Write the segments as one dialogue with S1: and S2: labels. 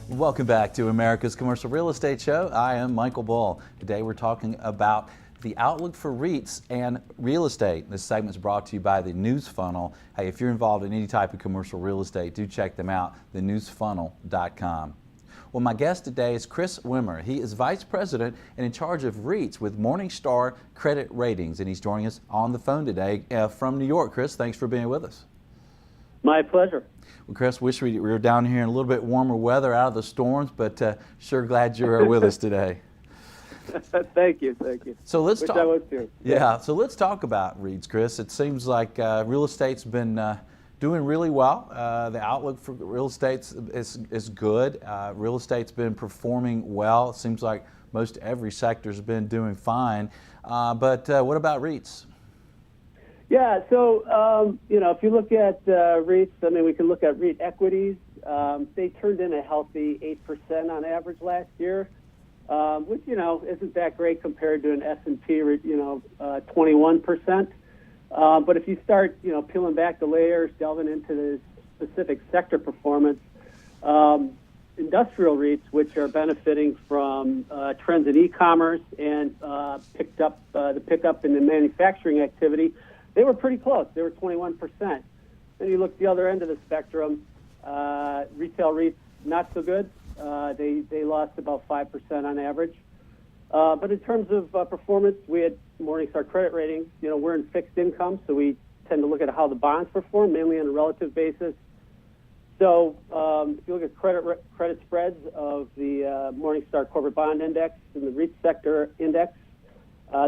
S1: Welcome back to America's Commercial Real Estate Show. I am Michael Bull. Today we're talking about the outlook for REITs and real estate. This segment is brought to you by the News Funnel. Hey, if you're involved in any type of commercial real estate, do check them out, thenewsfunnel.com. Well, my guest today is Chris Wimmer. He is Vice President and in charge of REITs with MorningStar Credit Ratings, and he's joining us on the phone today from New York. Chris, thanks for being with us.
S2: My pleasure.
S1: Well, Chris, wish we were down here in a little bit warmer weather out of the storms, but sure glad you're with us today.
S2: Thank you.
S1: So let's
S2: Wish
S1: talk.
S2: I was too.
S1: Yeah, so let's talk about REITs, Chris. It seems like real estate's been doing really well. The outlook for real estate is good. Real estate's been performing well. It seems like most every sector's been doing fine. But what about REITs?
S2: Yeah, so if you look at REITs, I mean, we can look at REIT equities. They turned in a healthy 8% on average last year, which isn't that great compared to an S&P, 21%. But if you start peeling back the layers, delving into the specific sector performance, industrial REITs, which are benefiting from trends in e-commerce and the pickup in the manufacturing activity, they were pretty close. They were 21%. Then you look at the other end of the spectrum, retail REITs, not so good. They lost about 5% on average. But in terms of performance, we had MorningStar Credit Ratings. We're in fixed income, so we tend to look at how the bonds perform, mainly on a relative basis. So if you look at credit spreads of the Morningstar Corporate Bond Index and the REIT Sector Index,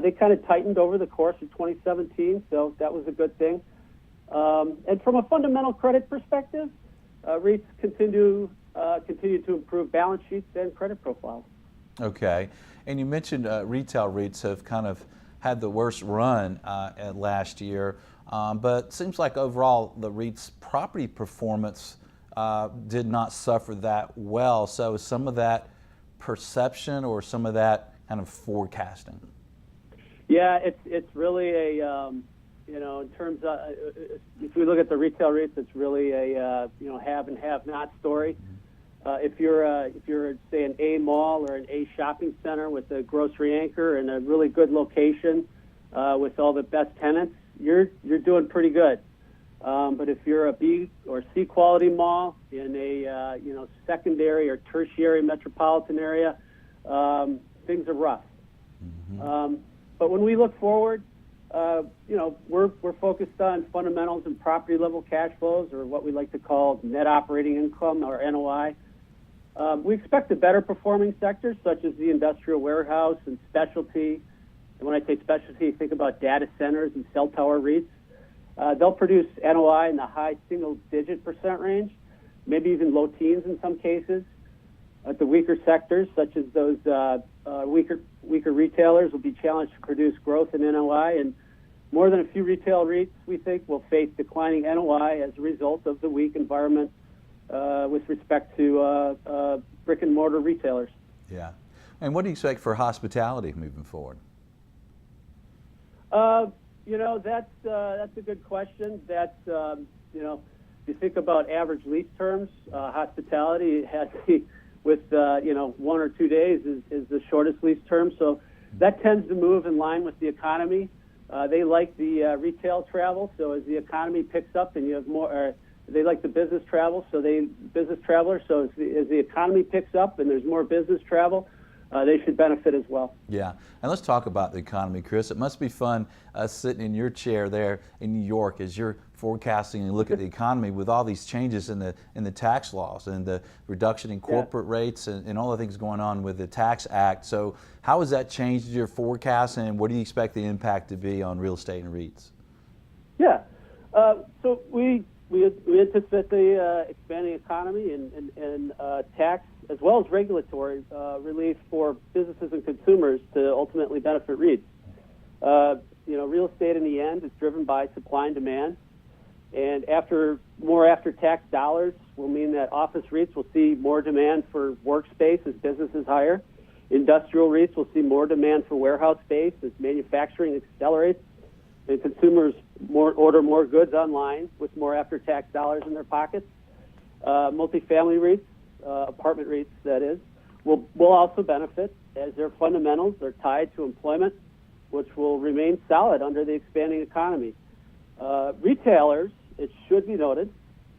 S2: they kind of tightened over the course of 2017, so that was a good thing. And from a fundamental credit perspective, REITs continue to improve balance sheets and credit profiles.
S1: Okay, and you mentioned retail REITs have kind of had the worst run last year, but it seems like overall the REITs' property performance did not suffer that well. So is some of that perception or some of that kind of forecasting? Yeah,
S2: it's really a in terms of if we look at the retail REITs, it's really a have and have not story. If you're say an A mall or an A shopping center with a grocery anchor and a really good location with all the best tenants, you're doing pretty good. But if you're a B or C quality mall in a secondary or tertiary metropolitan area, things are rough.
S1: Mm-hmm.
S2: But when we look forward, we're focused on fundamentals and property level cash flows, or what we like to call net operating income, or NOI. We expect the better performing sectors such as the industrial warehouse and specialty. And when I say specialty, think about data centers and cell tower REITs. They'll produce NOI in the high single-digit % range, maybe even low teens in some cases. The weaker sectors, such as those weaker retailers, will be challenged to produce growth in NOI, and more than a few retail REITs, we think, will face declining NOI as a result of the weak environment with respect to brick and mortar retailers.
S1: Yeah, and what do you expect for hospitality moving forward?
S2: That's a good question. If you think about average lease terms, hospitality has with 1 or 2 days is the shortest lease term. So that tends to move in line with the economy. They like the retail travel. So as the economy picks up and you have more, they like the business travel. So business travelers. So as the economy picks up and there's more business travel, they should benefit as well.
S1: Yeah, and let's talk about the economy, Chris. It must be fun sitting in your chair there in New York as you're forecasting and look at the economy with all these changes in the tax laws and the reduction in corporate rates and all the things going on with the Tax Act. So how has that changed your forecast, and what do you expect the impact to be on real estate and REITs?
S2: Yeah, so we anticipate the expanding economy and tax as well as regulatory relief for businesses and consumers to ultimately benefit REITs. Real estate in the end is driven by supply and demand, and more after-tax dollars will mean that office REITs will see more demand for workspace as businesses hire, Industrial REITs will see more demand for warehouse space as manufacturing accelerates and consumers order more goods online with more after-tax dollars in their pockets. Multifamily REITs, apartment REITs that is, will also benefit as their fundamentals are tied to employment, which will remain solid under the expanding economy. Retailers, it should be noted,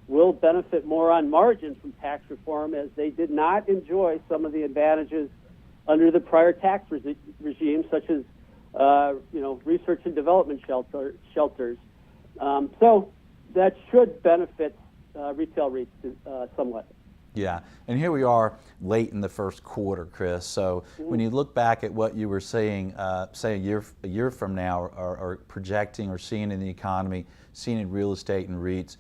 S2: will benefit more on margin from tax reform as they did not enjoy some of the advantages under the prior tax regime, such as research and development shelters. So that should benefit retail REITs somewhat.
S1: Yeah, and here we are late in the first quarter, Chris. So when you look back at what you were saying, say a year from now, or projecting or seeing in the economy, seeing in real estate and REITs,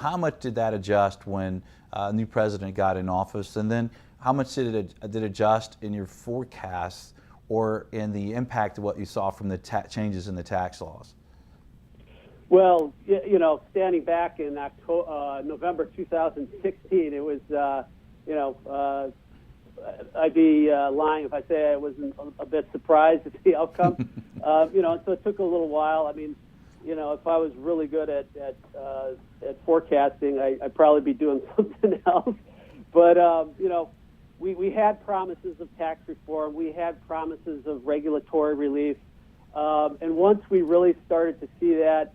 S1: how much did that adjust when a new president got in office, and then how much did it adjust in your forecasts or in the impact of what you saw from the changes in the tax laws?
S2: Well, standing back in November 2016, it was, I'd be lying if I say I wasn't a bit surprised at the outcome. So it took a little while. I mean, if I was really good at forecasting, I'd probably be doing something else. But, we had promises of tax reform. We had promises of regulatory relief. And once we really started to see that,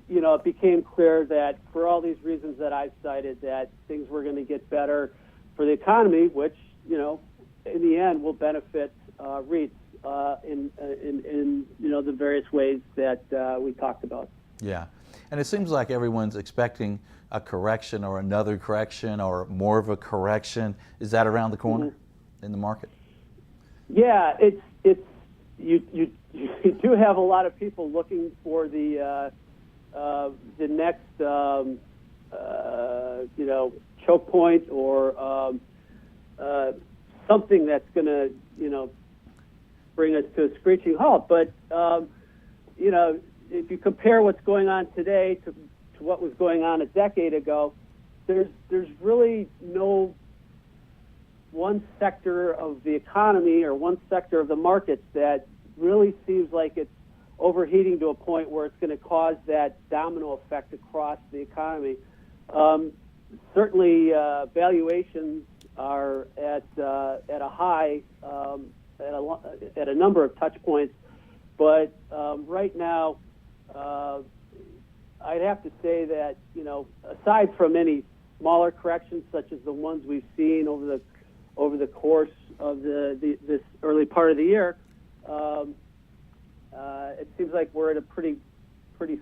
S2: it became clear that for all these reasons that I've cited, that things were going to get better for the economy, which, in the end will benefit REITs in the various ways that we talked about.
S1: Yeah, and it seems like everyone's expecting a correction or another correction or more of a correction. Is that around the corner in the market?
S2: Yeah, you do have a lot of people looking for the next choke point or something that's going to bring us to a screeching halt. But if you compare what's going on today to what was going on a decade ago, there's really no one sector of the economy or one sector of the markets that really seems like it's overheating to a point where it's going to cause that domino effect across the economy. Certainly, valuations are at a high at a number of touch points, but right now, I'd have to say that aside from any smaller corrections such as the ones we've seen over the course of this early part of the year, it seems like we're at a pretty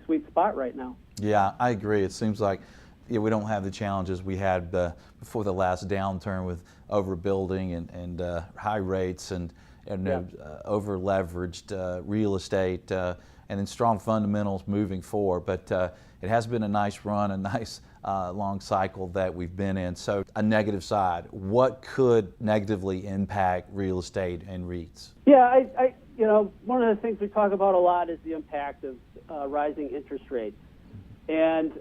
S2: sweet spot right now.
S1: Yeah, I agree. It seems like we don't have the challenges we had before the last downturn with overbuilding and high rates and over leveraged real estate and then strong fundamentals moving forward. But it has been a nice run, a nice long cycle that we've been in. So a negative side, what could negatively impact real estate and REITs?
S2: Yeah, one of the things we talk about a lot is the impact of rising interest rates. And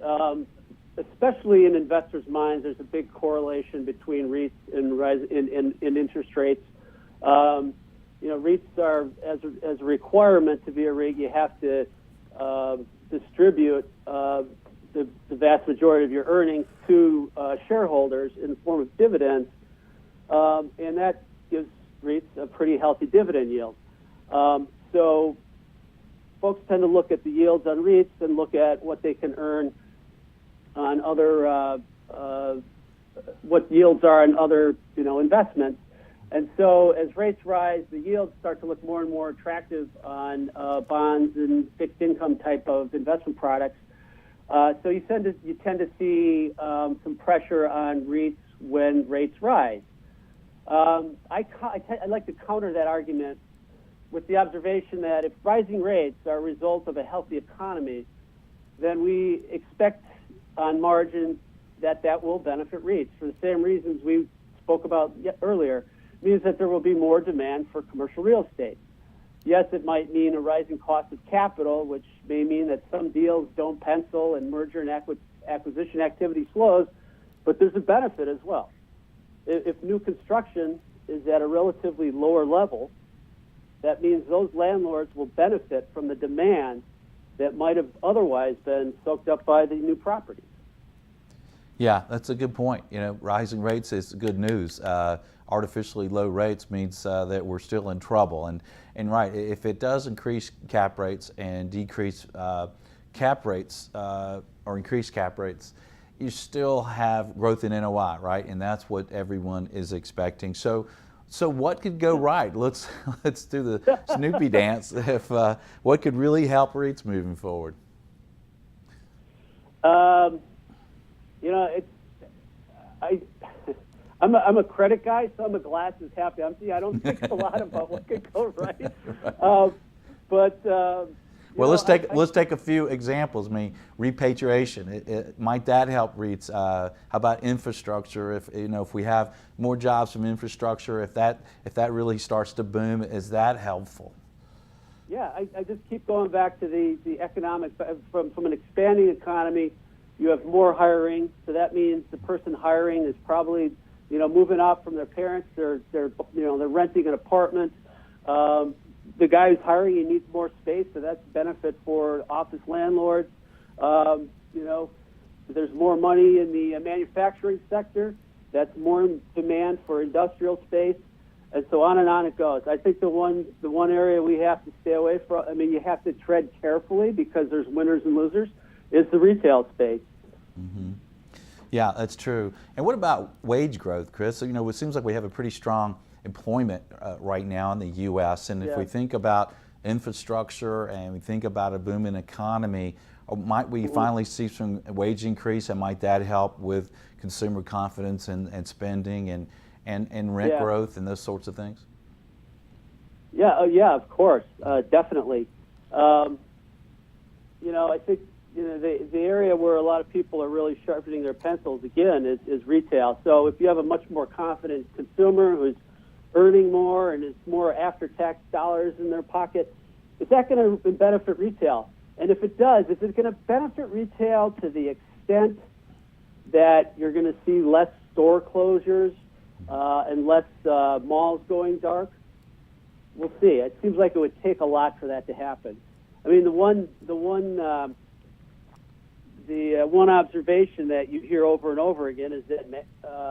S2: especially in investors' minds, there's a big correlation between REITs and interest rates. REITs are, as a requirement to be a REIT, you have to distribute the vast majority of your earnings to shareholders in the form of dividends, and that gives REITs a pretty healthy dividend yield. So folks tend to look at the yields on REITs and look at what they can earn on other, what yields are on other, investments. And so as rates rise, the yields start to look more and more attractive on bonds and fixed income type of investment products. So you tend to see some pressure on REITs when rates rise. I'd like to counter that argument with the observation that if rising rates are a result of a healthy economy, then we expect on margin that will benefit REITs for the same reasons we spoke about earlier. It means that there will be more demand for commercial real estate. Yes, it might mean a rising cost of capital, which may mean that some deals don't pencil and merger and acquisition activity slows, but there's a benefit as well. If new construction is at a relatively lower level, that means those landlords will benefit from the demand that might have otherwise been soaked up by the new properties.
S1: Yeah, that's a good point. You know, rising rates is good news. Artificially low rates means that we're still in trouble. And right, if it does increase cap rates and decrease cap rates or increase cap rates, you still have growth in NOI, right? And that's what everyone is expecting. So what could go right? Let's do the Snoopy dance. If what could really help REITs moving forward?
S2: You know, I'm a credit guy, so I'm a glasses half empty. I don't think a lot about what could go right.
S1: Well, let's take a few examples. I mean, repatriation. Might that help REITs? How about infrastructure? If we have more jobs from infrastructure, if that really starts to boom, is that helpful?
S2: Yeah, I just keep going back to the economic from an expanding economy. You have more hiring, so that means the person hiring is probably moving out from their parents. They're renting an apartment. The guy who's hiring, he needs more space, so that's a benefit for office landlords. There's more money in the manufacturing sector. That's more demand for industrial space, and so on and on it goes. I think the one area we have to stay away from, I mean, you have to tread carefully because there's winners and losers, is the retail space.
S1: Mm-hmm. Yeah, that's true. And what about wage growth, Chris? So, it seems like we have a pretty strong employment right now in the U.S. And if we think about infrastructure and we think about a booming economy, might we finally see some wage increase, and might that help with consumer confidence and spending and rent growth and those sorts of things?
S2: Yeah, of course, definitely. I think the area where a lot of people are really sharpening their pencils again is retail. So if you have a much more confident consumer who's earning more and is more after-tax dollars in their pocket, is that going to benefit retail? And if it does, is it going to benefit retail to the extent that you're going to see less store closures and less malls going dark? We'll see. It seems like it would take a lot for that to happen. I mean, the one observation that you hear over and over again is that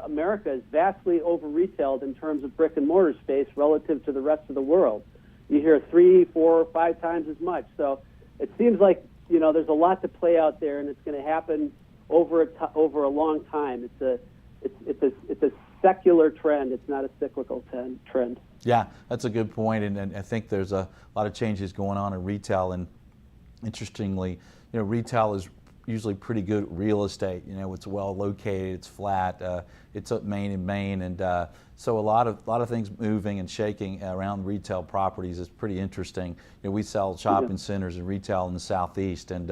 S2: America is vastly over-retailed in terms of brick and mortar space relative to the rest of the world. You hear 3, 4, 5 times as much. So it seems like there's a lot to play out there, and it's going to happen over a long time. It's a secular trend. It's not a cyclical trend.
S1: Yeah, that's a good point, and I think there's a lot of changes going on in retail. And interestingly, retail is usually pretty good real estate. It's well located, it's flat, it's up Main and Main, and so a lot of things moving and shaking around retail properties is pretty interesting. We sell shopping centers and retail in the Southeast, and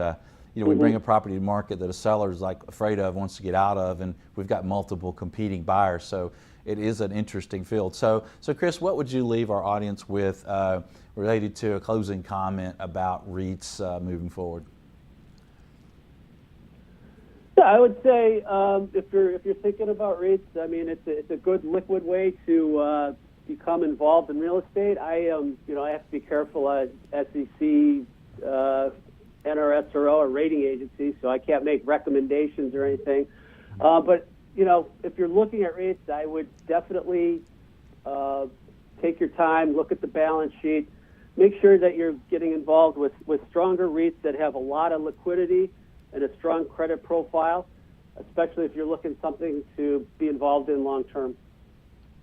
S1: we bring a property to market that a seller is afraid of, wants to get out of, and we've got multiple competing buyers. So it is an interesting field. So Chris, what would you leave our audience with related to a closing comment about REITs moving forward?
S2: Yeah, I would say if you're thinking about REITs, I mean it's a good liquid way to become involved in real estate. I have to be careful. SEC, NRSRO, a rating agency, so I can't make recommendations or anything. But if you're looking at REITs, I would definitely take your time, look at the balance sheet, make sure that you're getting involved with stronger REITs that have a lot of liquidity and a strong credit profile, especially if you're looking something to be involved in long term.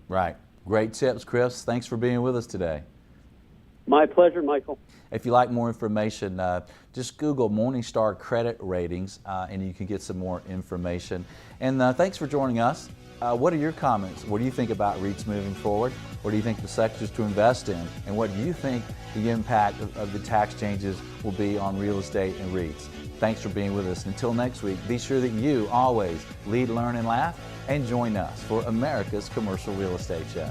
S2: Right.
S1: Great tips, Chris. Thanks for being with us today.
S2: My pleasure, Michael.
S1: If you like more information, just Google MorningStar Credit Ratings and you can get some more information. And thanks for joining us. What are your comments? What do you think about REITs moving forward? What do you think the sectors to invest in? And what do you think the impact of the tax changes will be on real estate and REITs? Thanks for being with us. Until next week, be sure that you always lead, learn, and laugh, and join us for America's Commercial Real Estate Show.